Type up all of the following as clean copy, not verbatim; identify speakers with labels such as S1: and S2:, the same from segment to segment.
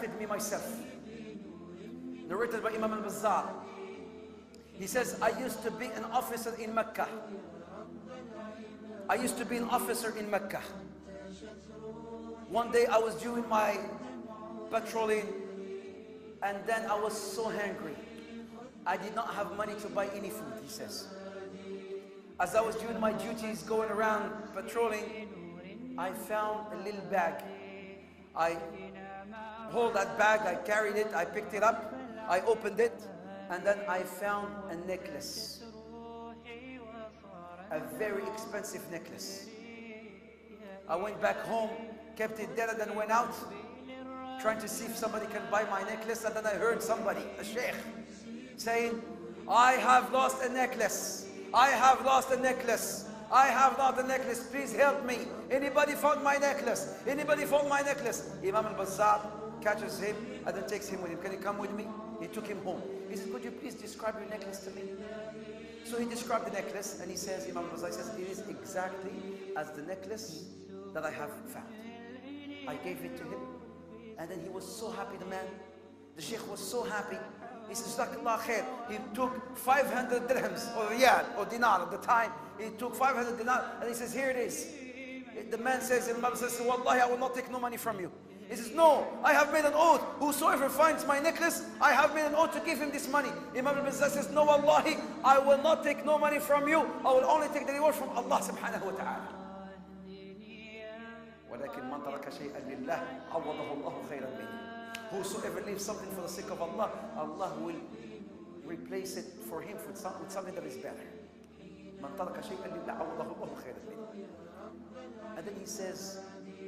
S1: contacted me myself. Narrated by Imam al-Bazzar. He says, I used to be an officer in Mecca. I used to be an officer in Mecca. One day I was doing my patrolling, and then I was so hungry. I did not have money to buy any food, he says. As I was doing my duties, going around patrolling, I found a little bag. I hold that bag, I carried it, I picked it up, I opened it, and then I found a necklace. A very expensive necklace. I went back home, kept it there, and then went out, trying to see if somebody can buy my necklace. And then I heard somebody, a Shaykh, saying, I have lost a necklace. I have lost a necklace. I have lost a necklace. Please help me. Anybody found my necklace? Anybody found my necklace? Imam al-Bazzar catches him and then takes him with him. Can you come with me? He took him home. He said, could you please describe your necklace to me? So he described the necklace, and he says, Imam al-Bazzar says, it is exactly as the necklace that I have found. I gave it to him, and then he was so happy, the man. The Shaykh was so happy. He says, Jazakallah khair. He took 500 dirhams, or riyal, or dinar at the time. He took 500 dinar, and he says, here it is. The man says, Imam al-Bazzar says, Wallahi, I will not take no money from you. He says, no, I have made an oath. Whosoever finds my necklace, I have made an oath to give him this money. Imam al-Bazzar says, no, Wallahi, I will not take no money from you. I will only take the reward from Allah subhanahu wa ta'ala. ولكن من ترك شيئا لله عوضه الله خيرا منه. Whosoever leaves something for the sake of Allah, Allah will replace it for him with something that is better. من ترك شيئا لله عوضه الله خيرا منه. And then he says,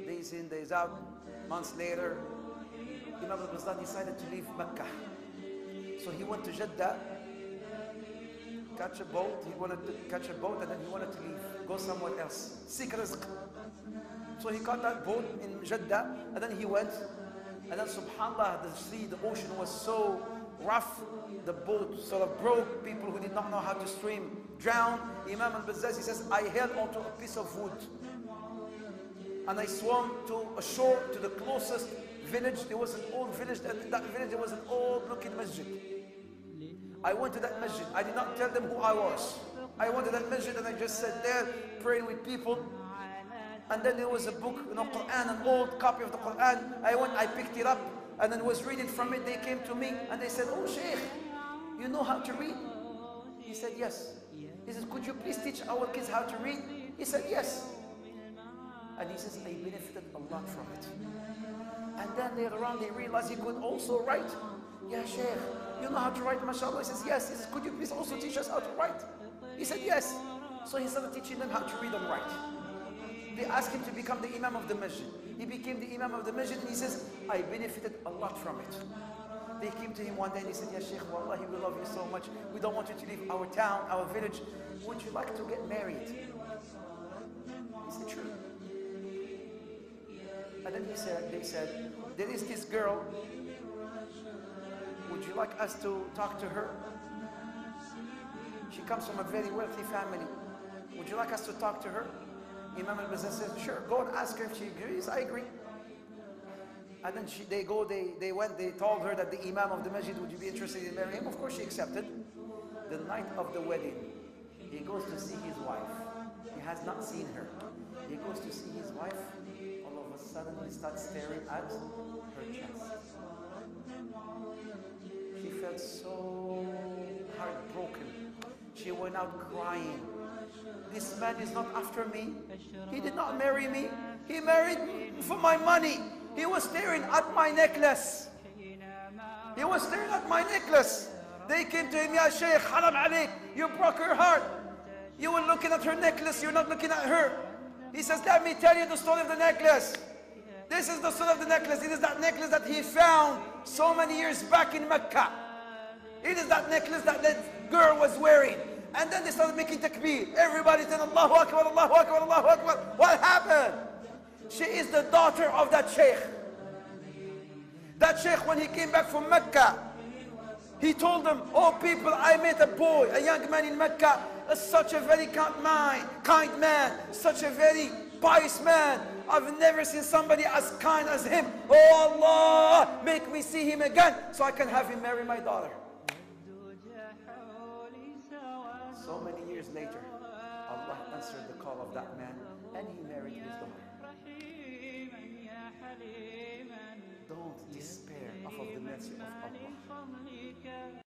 S1: days in, days out, months later, Imam al-Bazzar decided to leave Mecca. So he went to Jeddah, catch a boat. He wanted to catch a boat, and then he wanted to leave, go somewhere else, seek rizq. So he caught that boat in Jeddah, and then he went, and then subhanAllah, the sea, the ocean was so rough, the boat sort of broke. People who did not know how to swim drowned. Imam al-Bazzar, he says, I held onto a piece of wood, and I swam to a shore, to the closest village. There was an old village, and in that village there was an old looking masjid. I went to that masjid. I did not tell them who I was. I went to that masjid, and I just sat there praying with people. And then there was a book, Quran, an old copy of the Quran. I went, I picked it up, and then was reading from it. They came to me, and they said, oh Shaykh, you know how to read? He said, yes. He says, could you please teach our kids how to read? He said, yes. And he says, I benefited a lot from it. And then later on, they realized he could also write. Yeah, Shaykh, you know how to write, mashallah? He says, yes. He says, could you please also teach us how to write? He said, yes. So he started teaching them how to read and write. They asked him to become the Imam of the Masjid. He became the Imam of the Masjid, and he says, I benefited a lot from it. They came to him one day and he said, Ya Shaykh, wallahi, we love you so much. We don't want you to leave our town, our village. Would you like to get married? He said, true. And then they said, there is this girl. Would you like us to talk to her? She comes from a very wealthy family. Would you like us to talk to her? Imam al-Bazzar says, sure, go and ask her if she agrees. I agree. And then they went, they told her that the Imam of the Masjid, would you be interested in marrying him? Of course she accepted. The night of the wedding, he goes to see his wife. He has not seen her. He goes to see his wife. All of a sudden, he starts staring at her chest. She felt so heartbroken. She went out crying. This man is not after me. He did not marry me. He married me for my money. He was staring at my necklace. He was staring at my necklace. They came to him, Ya Shaykh, haram alayk. You broke her heart. You were looking at her necklace. You're not looking at her. He says, let me tell you the story of the necklace. This is the story of the necklace. It is that necklace that he found so many years back in Mecca. It is that necklace that that girl was wearing. And then they started making takbir. Everybody said, Allahu Akbar, Allahu Akbar, Allahu Akbar. What happened? She is the daughter of that Shaykh. That Shaykh, when he came back from Mecca, he told them, oh people, I met a boy, a young man in Mecca, such a very kind man, such a very pious man. I've never seen somebody as kind as him. Oh Allah, make me see him again so I can have him marry my daughter. So many years later, Allah answered the call of that man and he married his daughter. Don't despair of the mercy of Allah.